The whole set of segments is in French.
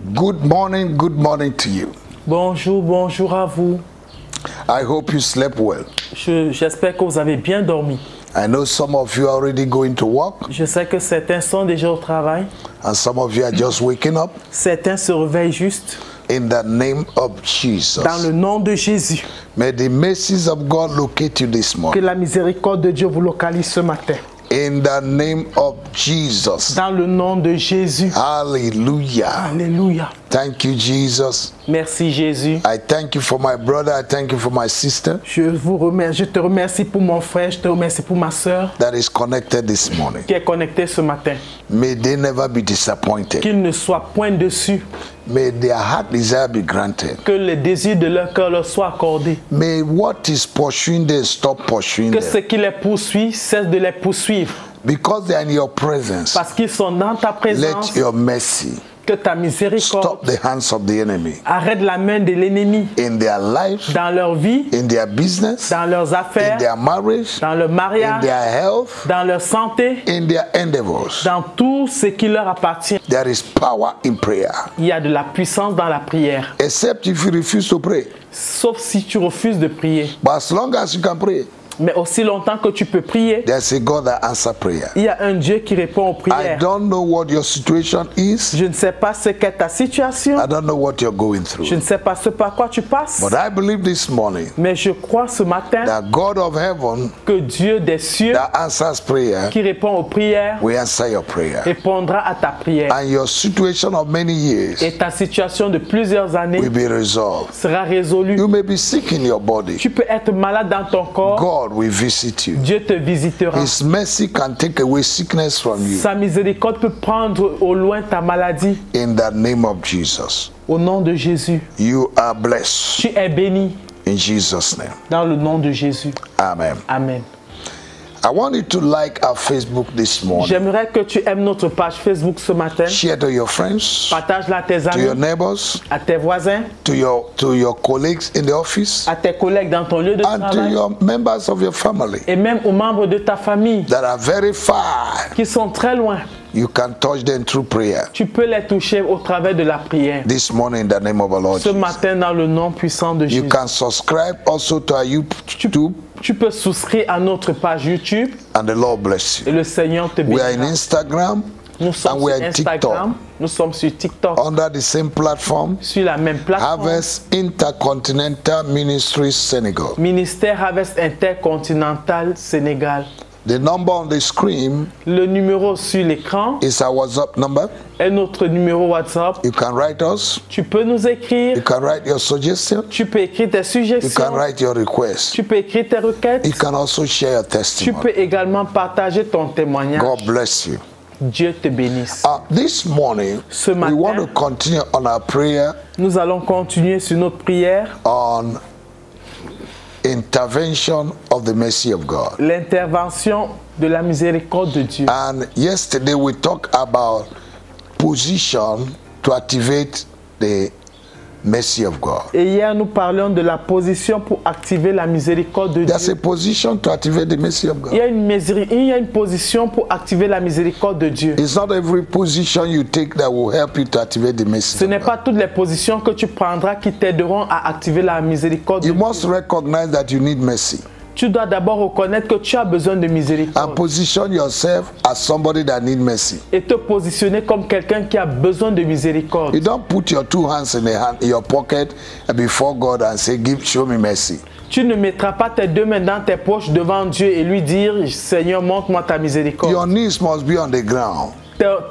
Good morning to you. Bonjour, bonjour à vous. I hope you slept well. J'espère que vous avez bien dormi. I know some of you are already going to work. Je sais que certains sont déjà au travail. And some of you are just waking up. Certains se réveillent juste. In the name of Jesus. Dans le nom de Jésus. May the mercies of God locate you this Que morning. la miséricorde de Dieu vous localise ce matin. In the name of Jesus. Dans le nom de Jésus. Hallelujah. Alléluia. Thank you, Jesus. Merci Jésus. I thank you for my brother. I thank you for my sister Je te remercie pour mon frère, je te remercie pour ma soeur that is connected this morning. qui est connectée ce matin. May they never be disappointed. Qu'ils ne soient point déçus. May their heart desire be granted. Que les désirs de leur cœur leur soient accordés. May what is pursuing them stop pursuing Que ce them. qui les poursuit cesse de les poursuivre. Because they are in your presence, Parce qu'ils sont dans ta présence. let your mercy Que ta miséricorde stop the hands of the enemy arrête la main de l'ennemi in their life, dans leur vie, in their business, dans leurs in affaires, their marriage, dans leur in mariage, their health, dans leur santé, in their endeavors. dans tout ce qui leur appartient. There is power in prayer. Il y a de la puissance dans la prière. Except if you refuse to pray. Sauf si tu refuses de prier. But as long as you can pray, Mais aussi longtemps que tu peux prier, there's a God that answers prayer. il y a un Dieu qui répond aux I prières. don't know what your situation is. Je ne sais pas ce qu'est ta situation. I don't know what you're going Je through. ne sais pas ce par quoi tu passes. But I believe this morning Mais je crois ce matin that God of heaven que Dieu des cieux that answers prayer qui répond aux prières will answer your prayer. répondra à ta prière. And your situation of many years Et ta situation de plusieurs années will be resolved. sera résolue. You may be sick in your body. Tu peux être malade dans ton corps. God will visit you. Dieu te visitera. His mercy can take away sickness from you. Sa miséricorde peut prendre au loin ta maladie. In the name of Jesus. Au nom de Jésus. You are blessed. Tu es béni. In Jesus' name. Dans le nom de Jésus. Amen. Amen. I want you to like our Facebook this morning. J'aimerais que tu aimes notre page Facebook ce matin. Share to your friends, Partage-la à tes to your amis, neighbors, à tes voisins, to your colleagues in the office, à tes collègues dans ton lieu de and to travail your members of your family et même aux membres de ta famille that are very far. qui sont très loin. You can touch them through prayer. Tu peux les toucher au travers de la prière. This morning in the name of our Lord Ce Jesus. matin, dans le nom puissant de You Jésus. can subscribe also to our YouTube Tu peux souscrire à notre page YouTube and the Lord bless et you. le Seigneur te We are in bénira. Instagram Nous sommes and we sur are in Instagram, TikTok nous sommes sur TikTok, under the same platform, sur la même plateforme. Harvest Intercontinental Ministries Senegal. Ministère Harvest Intercontinental Sénégal. The number on the screen Le numéro sur l'écran is our WhatsApp number. est notre numéro WhatsApp. You can write us. Tu peux nous écrire, You can write your suggestion. tu peux écrire tes You can suggestions, write your request. tu peux écrire tes requêtes, You can also share your tu testimony. peux également partager ton témoignage. God bless you. Dieu te bénisse. This morning, Ce we matin, want to continue on our prayer nous allons continuer sur notre prière, on intervention of the mercy of God. l'intervention de la miséricorde de Dieu. And yesterday we talked about position to activate the mercy of God. Et hier, nous parlions de la position pour activer la miséricorde de There's Dieu. a position to activate the mercy of Il y God. a une position pour activer la miséricorde de Dieu. It's not every position you take that will help you to activate the mercy Ce of n'est God. pas toutes les positions que tu prendras qui t'aideront à activer la miséricorde de You Dieu. must recognize that you need mercy Tu dois d'abord reconnaître que tu as besoin de and miséricorde position yourself as somebody that needs mercy. et te positionner comme quelqu'un qui a besoin de miséricorde. You don't put your two hands in your pocket before God and say, show me mercy. Tu ne mettras pas tes deux mains dans tes poches devant Dieu et lui dire « Seigneur, montre-moi ta miséricorde Your knees must be on the ground ».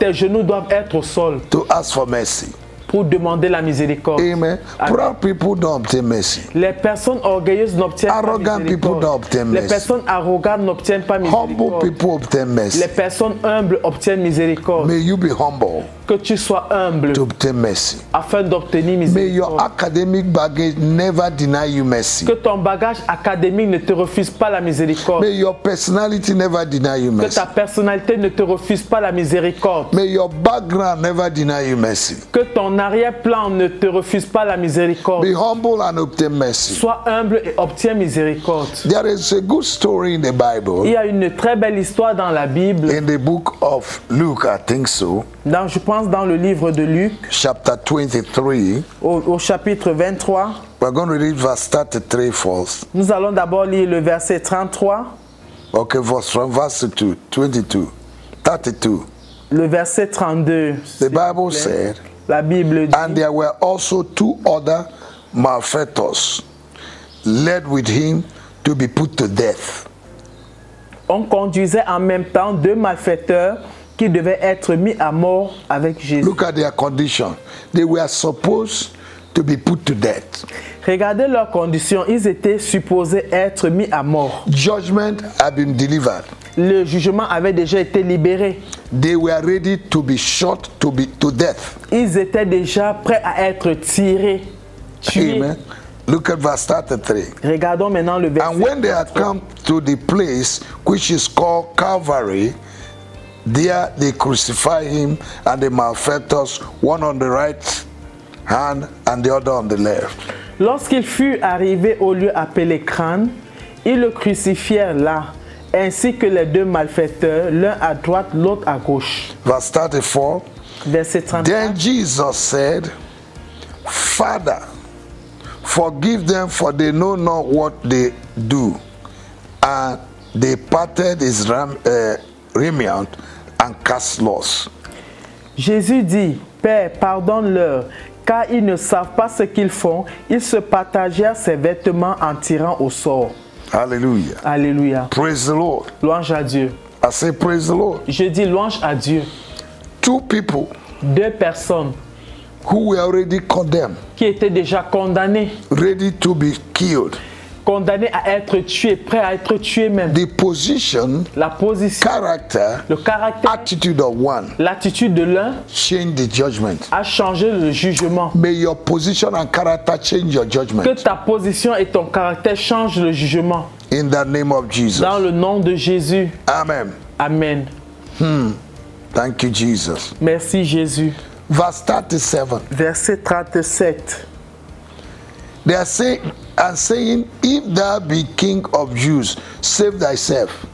Tes genoux doivent être au sol to ask for mercy. pour demander la miséricorde. Amen. Amen. Proud people don't obtain mercy. Les personnes orgueilleuses n'obtiennent pas Arrogant people don't miséricorde. obtain Les mercy. personnes arrogantes n'obtiennent pas Humble miséricorde. people obtain mercy. Les personnes humbles obtiennent miséricorde. May you be humble Que tu sois humble to obtain mercy. afin d'obtenir May your miséricorde. academic baggage never deny you mercy. Que ton bagage académique ne te refuse pas la miséricorde. May your personality never deny you Que mercy. ta personnalité ne te refuse pas la miséricorde. May your background never deny you mercy. Que ton arrière-plan ne te refuse pas la miséricorde. Be humble and obtain mercy. Sois humble et obtiens miséricorde. There is a good story in the Il Bible. y a une très belle histoire dans la Bible. In the book of Luke, I think so. Je pense commence dans le livre de Luc, chapter 23. au chapitre 23. We're going to read verse 33 first. Nous allons d'abord lire le verset 33, Okay, verse 2, 22, 32. le verset 32. The Bible said, La Bible dit, and there were also two other malefactors led with him to be put to death. on conduisait en même temps deux malfaiteurs qui devaient être mis à mort avec Jésus. Look at their condition. They were supposed to be put to death. Regardez leurs conditions, ils étaient supposés être mis à mort. Judgment had been delivered. Le jugement avait déjà été libéré. They were ready to be shot to death. Ils étaient déjà prêts à être tirés, tués. Amen. Look at verse 33. Regardons maintenant le verset. And when they had come to the place which is called Calvary, there they crucified him and the malefactors, one on the right hand and the other on the left. Lorsqu'il fut arrivé au lieu appelé Crâne, ils le crucifièrent là, ainsi que les deux malfaiteurs, l'un à droite, l'autre à gauche. Verse 34. Verset 34. Then Jesus said, Father, forgive them, for they know not what they do. And they parted his raiment and cast lots. Jésus dit, Père, pardonne-leur, car ils ne savent pas ce qu'ils font. Ils se partagèrent ses vêtements en tirant au sort. Hallelujah. Alléluia. Praise the Lord. Louange à Dieu. I say praise the Lord. Je dis louange à Dieu. Two people Deux personnes who were already condemned, qui étaient déjà condamnées, ready to be killed. condamnées à être tuées, prêtes à être tuées même. The position, La position, character, le caractère, attitude of one l'attitude de l'un change the judgment. a changé le jugement. May your position and character change your Que judgment. ta position et ton caractère changent le jugement. In the name of Jesus. Dans le nom de Jésus. Amen. Amen. Thank you, Jesus. Merci Jésus. Verse 37. Verset 37. They are saying, if thou be king of Jews, save thyself.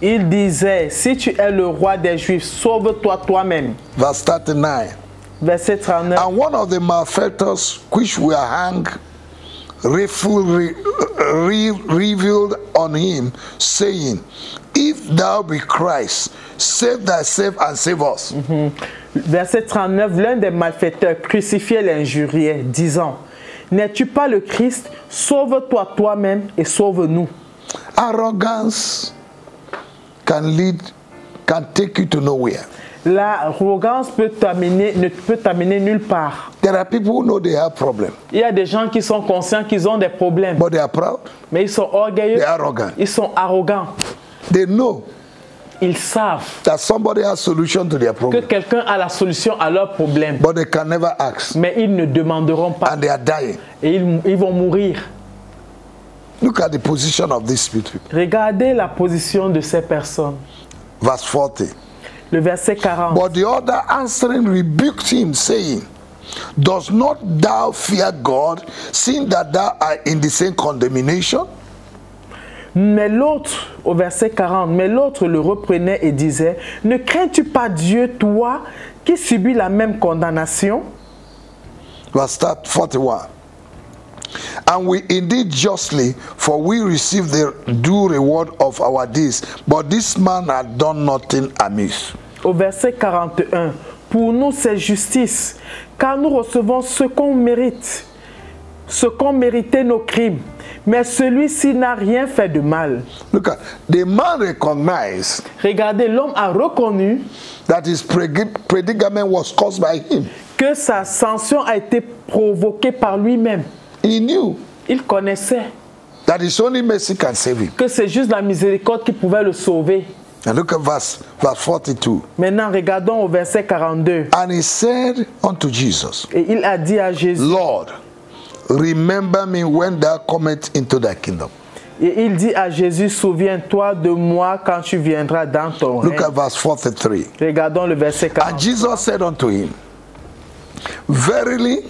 Il disait, si tu es le roi des Juifs, sauve-toi toi-même. Verse 39. Verset 39. And one of the malefactors which were hanged revealed on him, saying, if thou be Christ, save thyself and save us. Verset 39. L'un des malfaiteurs crucifié l'injuriait, disant, n'es-tu pas le Christ? Sauve-toi toi-même et sauve-nous. Arrogance can take you to nowhere. L'arrogance ne peut t'amener nulle part. There are people who know they have problems, Il y a des gens qui sont conscients qu'ils ont des problèmes, but they are proud, mais ils sont orgueilleux, they are arrogant. ils sont arrogants. They know Ils savent that somebody has solution to their que problem, quelqu'un a la solution à leurs problèmes, but they can never ask, mais ils ne demanderont pas and they are dying. et ils vont mourir. Look at the position of these people. Regardez la position de ces personnes. Verse 40. Le verset 40. But the other answering rebuked him, saying, does not thou fear God, seeing that thou art in the same condemnation? Mais l'autre, au verset 40, mais l'autre le reprenait et disait, ne crains-tu pas Dieu, toi, qui subis la même condamnation? Verse 41. And we indeed justly, for we receive the due reward of our deeds, but this man had done nothing amiss. Au verset 41, pour nous c'est justice, car nous recevons ce qu'on mérite, ce qu'ont mérité nos crimes. Mais celui-ci n'a rien fait de mal. Look at the man recognized Regardez, l'homme a reconnu that his predicament was caused by him. que sa sanction a été provoquée par lui-même. He knew Il connaissait that his only mercy can save him. que c'est juste la miséricorde qui pouvait le sauver. And look at verse 42. Maintenant, regardons au verset 42. And he said unto Jesus, Et il a dit à Jésus, Lord, remember me when thou comest into thy kingdom. et il dit à Jésus, souviens-toi de moi quand tu viendras dans ton Look règne. at verse 43. Regardons le verset And 40. Jesus said unto him, verily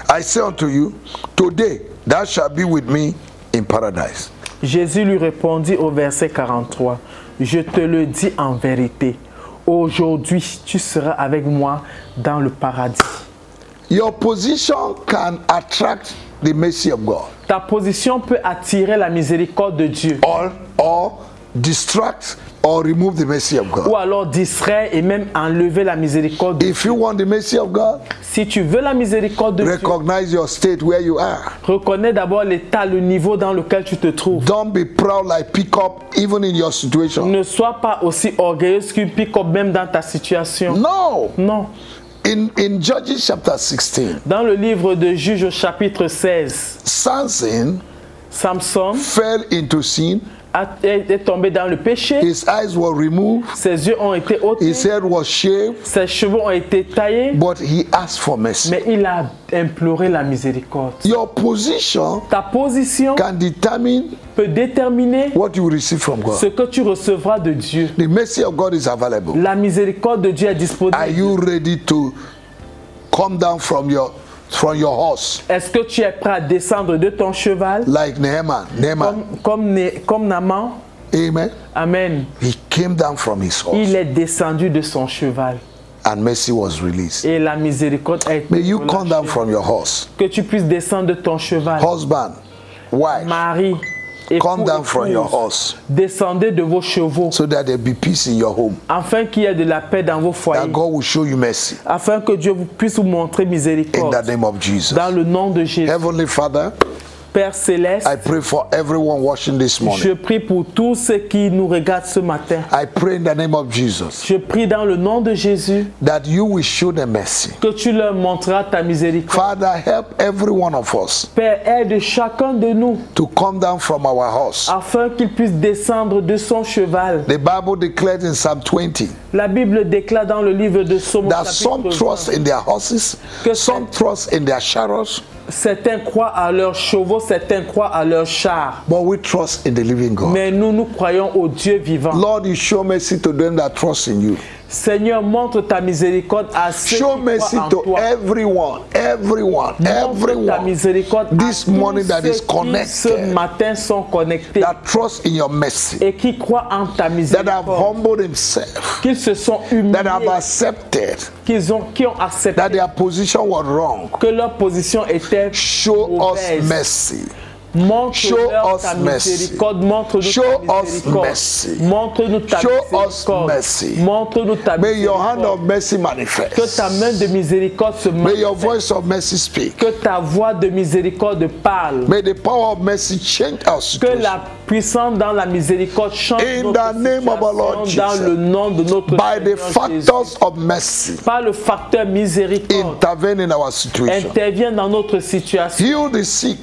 I say unto you, today thou shalt be with me in paradise. Jésus lui répondit au verset 43, je te le dis en vérité, aujourd'hui, tu seras avec moi dans le paradis. Your position can attract the mercy of God. Ta position peut attirer la miséricorde de Dieu. Or distract or remove the mercy of God. Ou alors distraire et même enlever la miséricorde de If you want the mercy of God, Si tu veux la miséricorde de Dieu, recognize your state where you are. reconnais d'abord l'état, le niveau dans lequel tu te trouves. Don't be proud like Peacock even in your situation. Ne sois pas aussi orgueilleuse qu'une pick-up même dans ta situation. No. Non. In Judges chapter 16, Dans le livre de Juges au chapitre 16, Samson Samson fell into sin. est tombé dans le péché. His eyes were removed. Ses yeux ont été ôtés. His head was shaved. Ses cheveux ont été taillés. But he asked for mercy. Mais il a imploré la miséricorde. Your position Ta position can determine peut déterminer what you receive from ce God. que tu recevras de Dieu. The mercy of God is available. La miséricorde de Dieu est Are disponible. you ready to come down from your horse Est-ce que tu es prêt à descendre de ton cheval like Naaman? comme Naaman? Amen. Amen. He came down from his horse Il est descendu de son cheval and mercy was released. et la miséricorde a été May you come relâchée. down from your horse. Que tu puisses descendre de ton cheval. Husband, wife, Mari, époux, come down from your épouse, horse descendez de vos chevaux so that there be peace in your home. afin qu'il y ait de la paix dans vos That foyers. God will show you mercy Afin que Dieu puisse vous montrer in miséricorde. the name of Jesus. Dans le nom de Jésus. Heavenly Father, Père Céleste, I pray for everyone watching this je morning. prie pour tous ceux qui nous regardent ce matin. I pray in the name of Jesus Je prie dans le nom de Jésus that you will show them mercy. que tu leur montreras ta miséricorde. Father, help every one of us Père, aide chacun de nous to come down from our horse. afin qu'il puisse descendre de son cheval. The Bible declares in Psalm 20 La Bible déclare dans le livre de Psaume that some chapitre trust 20, in their horses, some trust in their chariots, certains croient à leurs chevaux, certains croient à leurs chars. but we trust in the living God. Mais nous croyons au Dieu vivant. Lord, you show mercy to them that trust in you. Seigneur, montre ta miséricorde à ceux Show qui mercy croient en to toi. everyone, Montre ta miséricorde this à tous morning that ceux is qui connected, ce matin sont connectés that trust in your mercy, et qui croient en ta that have miséricorde, humbled themselves, qu'ils se sont that have humiliés, accepted qui ont accepté that their position was wrong. que leur position était Show us mauvaise. mercy. Montre-leur Show us ta mercy. miséricorde, montre-nous Show ta us miséricorde. mercy. Montre-nous ta Show us miséricorde. mercy. Montre-nous ta May your hand miséricorde. of mercy Que ta manifest. main de miséricorde se May your manifeste. voice of mercy speak. Que ta voix de miséricorde parle. May the power of mercy change our Que situation. la puissance dans la miséricorde change In notre the name of our Lord situation Jesus. dans le nom de notre By the Seigneur Jésus. factors of mercy, Par le facteur miséricorde, intervene in our situation. intervient dans notre situation. Heal the sick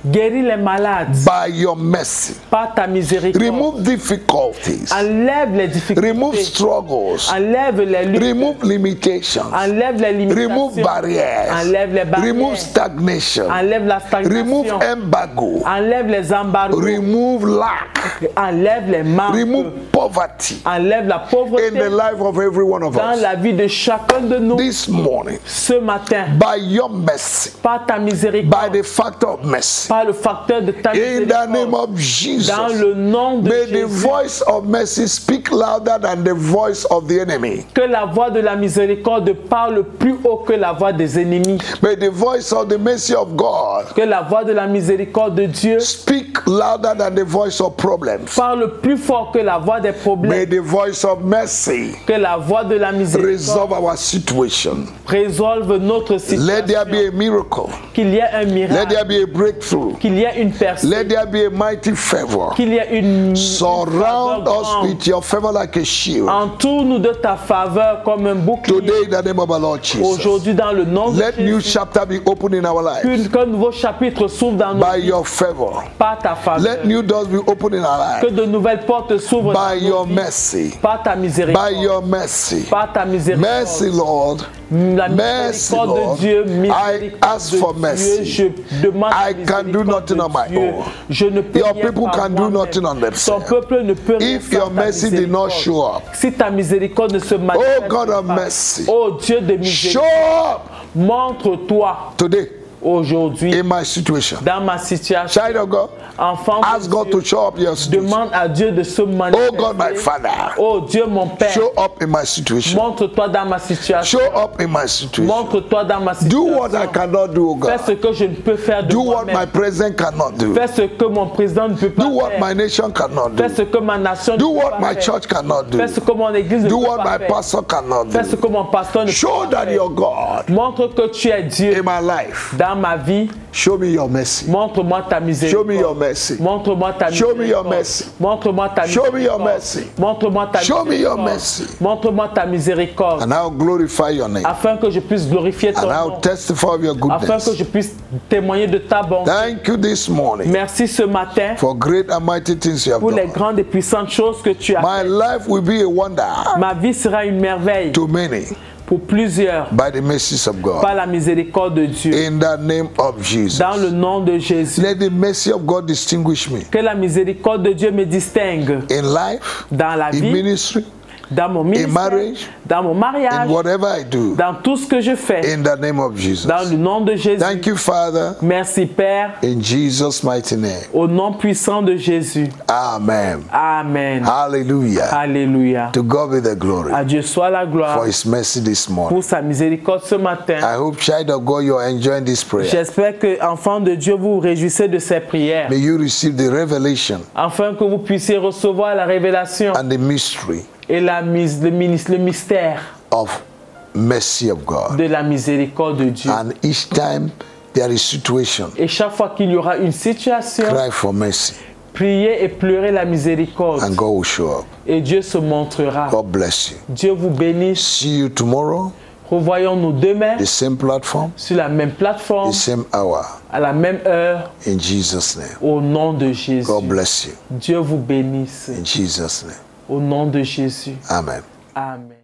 Guéris les malades by your mercy. par ta miséricorde. Remove difficulties. Enlève les difficultés. Remove struggles. Enlève les luttes. Remove limitations. Enlève les limitations. Remove barriers. Enlève les barrières. Remove stagnation. Enlève la stagnation. Remove embargo. Enlève les embargos. Remove lack. Enlève les manques. Remove poverty Enlève la pauvreté in the life of every one of dans us. la vie de chacun de nous. This morning, Ce matin, by your mercy, par ta by miséricorde, the factor of mercy, par le facteur de ta in the name miséricorde, of Jesus, dans le nom de may the Jésus, voice of mercy speak louder than the voice of the enemy. que la voix de la miséricorde parle plus haut que la voix des ennemis. May the voice of the mercy of God Que la voix de la miséricorde de Dieu speak louder than the voice of problems. parle plus fort que la voix des May problèmes. the voice of mercy Que la voix de la miséricorde resolve our situation. résolve notre Let there be situation. a miracle. Qu'il y ait un Let miracle. there be a breakthrough. Qu'il y ait une personne. Let there be a mighty favor. Qu'il y ait une Surround faveur us grande. with your favor like a shield. Entoure-nous de ta faveur comme un bouclier. Today, in the name of our Lord Jesus, Aujourd'hui, dans le nom de let new Jésus, chapter be opened in our lives qu'un nouveau chapitre s'ouvre dans nos by vies your favor. par ta faveur. Let new doors be opened in our Que lives de nouvelles portes s'ouvrent by dans nos your vies mercy. par ta By miséricorde. your mercy. Par ta miséricorde. Mercy, Lord. La Mercy, miséricorde Lord. de Dieu, I miséricorde ask de for Dieu, mercy. je demande I la can do miséricorde nothing de on my Dieu. own. Je ne peux Your rien people par can do moi-même. nothing on Ton themselves. peuple ne peut rien If faire your ta mercy did not miséricorde. show up, Si ta miséricorde ne se manifeste God of pas, mercy, oh Dieu de show miséricorde, up montre-toi today. Aujourd'hui, in my situation. dans ma situation, Child of God, enfant ask de God Dieu, to show up your situation. demande à Dieu de se Oh manifester. God, my Father, Oh Dieu, mon Père, show up in my situation. montre-toi dans ma situation. Show up in my situation. Montre-toi dans ma Do situation. what I cannot do, oh Fais God. ce que je ne peux faire de Do what my moi-même. president cannot do. Fais ce que mon président ne peut pas Do what faire. my nation cannot Fais do. ce que ma nation Do ne peut what pas my faire. church cannot do. Fais ce que mon église ne Do peut what pas my faire. pastor cannot Fais ce do. que mon pasteur ne Show peut pas that faire. you're God Montre que tu es Dieu in my life. dans ma vie. Show me your mercy. Montre-moi ta Show me miséricorde. your mercy. Montre-moi ta Show me your miséricorde. mercy. Montre-moi ta Show me your miséricorde. mercy. Montre-moi ta Show me your miséricorde. mercy. Montre-moi ta miséricorde. And I'll glorify your name. Afin que je puisse glorifier ton And nom. I'll testify of your Afin que goodness. je puisse témoigner de ta bonté. Thank you this morning Merci ce matin for great and mighty things you have pour les done. grandes et puissantes choses que tu as My faites. life will be a wonder Ma vie sera une merveille to many pour plusieurs by the mercies of God. par la miséricorde de Dieu. In the name of Jesus. Dans le nom de Jésus. Let the mercy of God distinguish me Que la miséricorde de Dieu me distingue in life, dans la in vie, ministry, dans mon ministère, marriage, dans mon in mariage, whatever I do. dans tout ce que je fais. In the name of Jesus. Dans le nom de Jésus. Thank you, Father, Merci Père, in Jesus' mighty name. au nom puissant de Jésus. Amen. Amen. Hallelujah. Alléluia. To God be the glory À Dieu soit la gloire for His mercy this morning. pour sa miséricorde ce matin. I hope, child of God, you are enjoying this prayer. J'espère que, enfants de Dieu, vous vous réjouissez de ces prières. May you receive the revelation Afin que vous puissiez recevoir la révélation and the mystery et le mystère of mercy of God. de la miséricorde de Dieu. And each time there is situation, Et chaque fois qu'il y aura une situation, cry for mercy, priez et pleurez la miséricorde. and God will show up. Et Dieu se montrera. God bless you. Dieu vous bénisse. See you tomorrow, Revoyons-nous demain the same platform, sur la même plateforme, the same hour, à la même heure, in Jesus' name. au nom de Jésus. God bless you. Dieu vous bénisse. In Jesus' name. Au nom de Jésus. Amen. Amen.